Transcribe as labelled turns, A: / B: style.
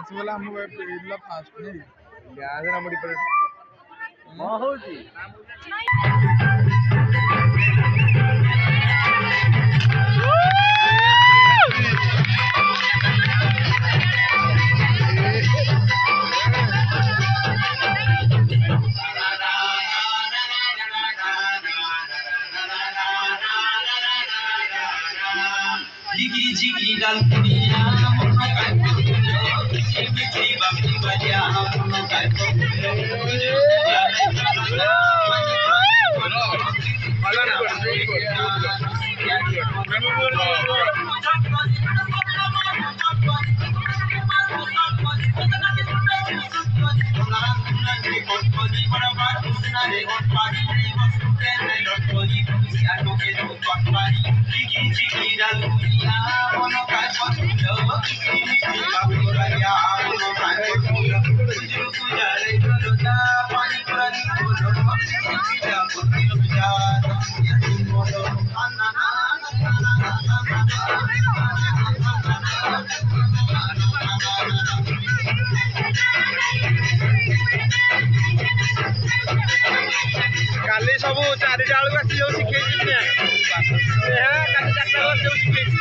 A: ଆସିଗଲା ଆମ ପିଲା ଫାଷ୍ଟ ନାଇଁ
B: ଗ୍ୟାସ ନା ମୁଡି ପଡେ
C: ହଁ ହଉଛି
D: Jiki jiki dal dunia mono kai poklo jiki jiki bapti baja mono kai poklo
B: କାଲି ସବୁ 4ଟା ବେଳକୁ ଆସି ଯୋଉ ଶିଖେଇଛି ନା କାଲି 4ଟା ବେଳକୁ ଯୋଉ ଶିଖେଇଛି